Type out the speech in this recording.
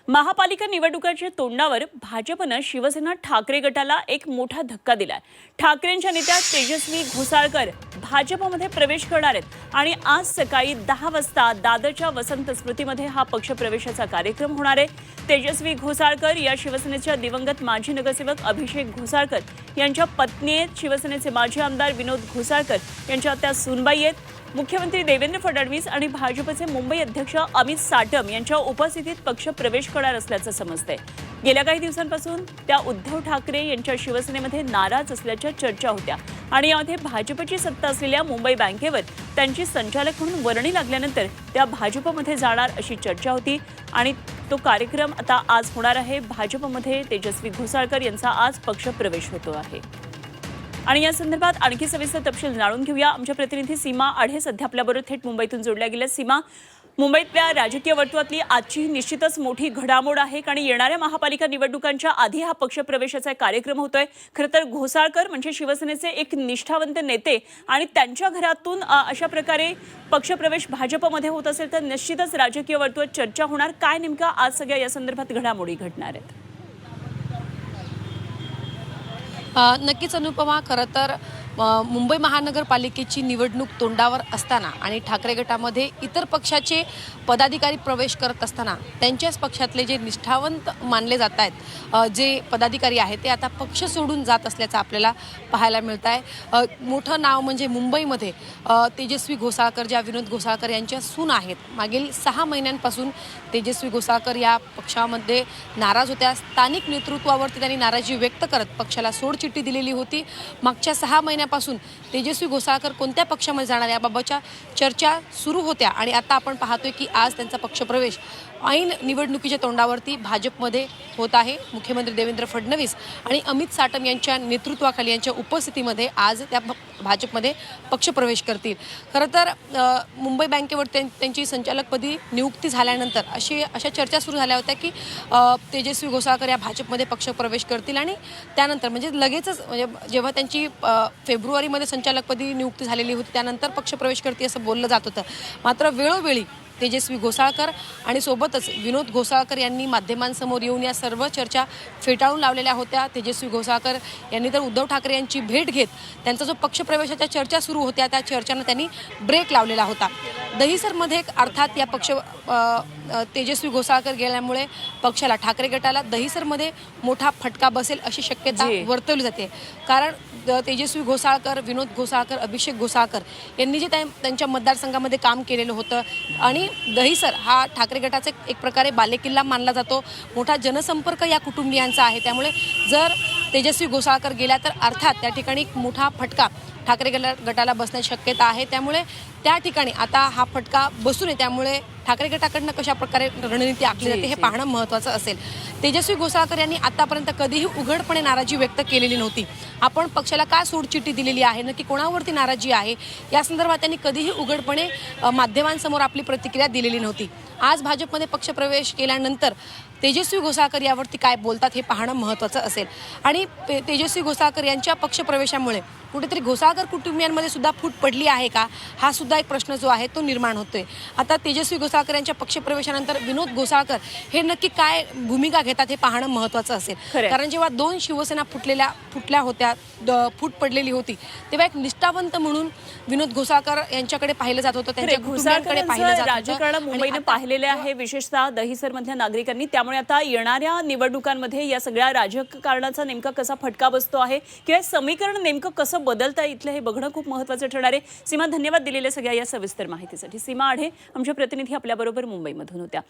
महापालिका निवडणुकांच्या तोंडावर भाजपनं शिवसेना ठाकरे गटाला एक मोठा धक्का दिलाय। ठाकरेंच्या नेत्या तेजस्वी घोसाळकर भाजपमध्ये प्रवेश करणार आहेत आणि आज सकाळी 10 वाजता दादरच्या वसंत स्मृतीमध्ये हा पक्षप्रवेशाचा कार्यक्रम होणार आहे। तेजस्वी घोसाळकर या शिवसेनेच्या दिवंगत माजी नगरसेवक अभिषेक घोसाळकर यांच्या पत्नी आहेत। शिवसेनेचे माजी आमदार विनोद घोसाळकर यांच्या त्या सूनबाई आहेत। मुख्यमंत्री देवेंद्र फडणवीस आणि भाजपचे मुंबई अध्यक्ष अमित साटम यांच्या उपस्थितीत पक्ष प्रवेश करणार असल्याचं समजतंय। गेल्या काही दिवसांपासून त्या उद्धव ठाकरे यांच्या शिवसेनेमध्ये नाराज असल्याच्या चर्चा होत्या आणि यामध्ये भाजपची सत्ता असलेल्या मुंबई बँकेवर त्यांची संचालक म्हणून वर्णी लागल्यानंतर त्या भाजपमध्ये जाणार अशी चर्चा होती आणि तो कार्यक्रम आता आज होणार आहे। भाजपमध्ये तेजस्वी घोसाळकर यांचा आज पक्ष प्रवेश होतो आहे आणि या संदर्भात आणखी सविस्तर तपशील जाणून घेऊया। आमच्या प्रतिनिधी सीमा आढे सध्या आपल्याबरोबर थेट मुंबईतून जोडल्या गेल्या। सीमा, मुंबईतल्या राजकीय वर्तुळातली आजची निश्चितच मोठी घडामोड आहे कारण येणाऱ्या महापालिका निवडणुकांच्या आधी हा पक्षप्रवेशाचा कार्यक्रम होतोय। खरं तर घोसाळकर म्हणजे शिवसेनेचे एक निष्ठावंत नेते आणि त्यांच्या घरातून अशा प्रकारे पक्षप्रवेश भाजपमध्ये होत असेल तर निश्चितच राजकीय वर्तुळात चर्चा होणार। काय नेमका आज सगळ्या या संदर्भात घडामोडी घडणार आहेत? नक्कीच अनुपमा, खरं तर मुंबई महानगरपालिकेची निवडणूक तोंडावर असताना आणि ठाकरे गटामध्ये इतर पक्षाचे पदाधिकारी प्रवेश करत असताना त्यांच्याच पक्षातले जे निष्ठावंत मानले जात आहेत जे पदाधिकारी आहेत ते आता पक्ष सोडून जात असल्याचं आपल्याला पाहायला मिळत आहे। मोठं नाव म्हणजे मुंबईमध्ये तेजस्वी घोसाळकर, ज्या विनोद घोसाळकर यांच्या सून आहेत, मागील 6 महिन्यांपासून तेजस्वी घोसाळकर या पक्षामध्ये नाराज होत्या। स्थानिक नेतृत्वावरती त्यांनी नाराजी व्यक्त करत पक्षाला सोडचिठ्ठी दिलेली होती। मागच्या 6 महिन्यापासून तेजस्वी घोसाळकर कोणत्या पक्षामध्ये जाणार याबाबतच्या चर्चा सुरू होत्या आणि आता आपण पाहतोय की आज त्यांचा पक्षप्रवेश ऐन निवडणुकीच्या तोंडावरती भाजपमध्ये होत आहे। मुख्यमंत्री देवेंद्र फडणवीस आणि अमित साटम यांच्या नेतृत्वाखाली यांच्या उपस्थितीमध्ये आज त्या भाजपमध्ये पक्षप्रवेश करतील। खरं तर मुंबई बँकेवर त्यांची संचालकपदी नियुक्ती झाल्यानंतर अशा चर्चा सुरू झाल्या होत्या की तेजस्वी घोसाळकर या भाजपमध्ये पक्षप्रवेश करतील आणि त्यानंतर म्हणजे लगेचच म्हणजे जेव्हा त्यांची फेब्रुवारीमध्ये संचालकपदी नियुक्ती झालेली होती त्यानंतर पक्षप्रवेश करतील असं बोललं जात होतं। मात्र वेळोवेळी तेजस्वी घोसाळकर आणि सोबतच विनोद घोसाळकर यांनी माध्यमांसमोर येऊन या सर्व चर्चा फेटाळून लावलेल्या होत्या। तेजस्वी घोसाळकर यांनी तर उद्धव ठाकरे यांची भेट घेत त्यांचा जो पक्षप्रवेशाच्या चर्चा सुरू होत्या त्या चर्चांना त्यांनी ब्रेक लावलेला होता। दहिसरमध्ये अर्थात या तेजस्वी घोसाळकर गेल्यामुळे पक्षाला, ठाकरे गटाला दहिसरमध्ये मोठा फटका बसेल अशी शक्यता वर्तवली जाते। कारण तेजस्वी घोसाळकर, विनोद घोसाळकर, अभिषेक घोसाळकर यांनी जे त्यांच्या मतदारसंघामध्ये काम केलेलं होतं आणि दहिसर हा ठाकरे गटाचा एक प्रकारे बालेकिल्ला मानला जातो। मोठा जनसंपर्क या कुटुंबियांचा आहे। त्यामुळे जर तेजस्वी घोसाळकर गेल्या तर अर्थात त्या ठिकाणी एक मोठा फटका ठाकरे गटाला बसण्याची शक्यता आहे। त्यामुळे त्या ठिकाणी आता हा फटका बसू नये, त्यामुळे ठाकरे गटाकडनं कशा प्रकारे रणनीती आखली जाते हे पाहणं महत्त्वाचं असेल। तेजस्वी घोसाळकर यांनी आतापर्यंत कधीही उघडपणे नाराजी व्यक्त केलेली नव्हती। आपण पक्षाला का सोडचिठ्ठी दिलेली आहे, नक्की कोणावरती नाराजी आहे या संदर्भात त्यांनी कधीही उघडपणे माध्यमांसमोर आपली प्रतिक्रिया दिलेली नव्हती। आज भाजपमध्ये पक्षप्रवेश केल्यानंतर तेजस्वी घोसाळकर यावरती काय बोलतात हे पाहणं महत्त्वाचं असेल आणि तेजस्वी घोसाळकर यांच्या पक्षप्रवेशामुळे कुठेतरी घोसाळकर कुटुंबियांमध्ये सुद्धा फूट पडली आहे का, हा सुद्धा एक प्रश्न जो आहे तो निर्माण होतोय। आता तेजस्वी घोसाळकर यांच्या पक्षप्रवेशानंतर विनोद घोसाळकर हे नक्की काय भूमिका घेतात हे पाहणं महत्त्वाचं असेल। कारण जेव्हा 2 शिवसेना फुटल्या होत्या, फूट पडलेली होती, तेव्हा एक निष्ठावंत म्हणून विनोद घोसाळकर यांच्याकडे पाहिलं जात होतं, त्यांच्या कुटुंबियांकडे पाहिलं जात होतं। राजकारण मुंबईने पाहिलेले आहे, विशेषतः दहिसरमधल्या नागरिकांनी। त्यामुळे आता येणाऱ्या निवडणुकांमध्ये या सगळ्या राजकारणाचा नेमका कसा फटका बसतो आहे किंवा समीकरण नेमकं कसं बदलता इथलं हे बघणं खूप महत्त्वाचं ठरणार आहे। सीमा, धन्यवाद दिलेल्या सगळ्या या सविस्तर माहितीसाठी। सीमा आढे आमच्या प्रतिनिधी आपल्याबरोबर मुंबईमधून होत्या।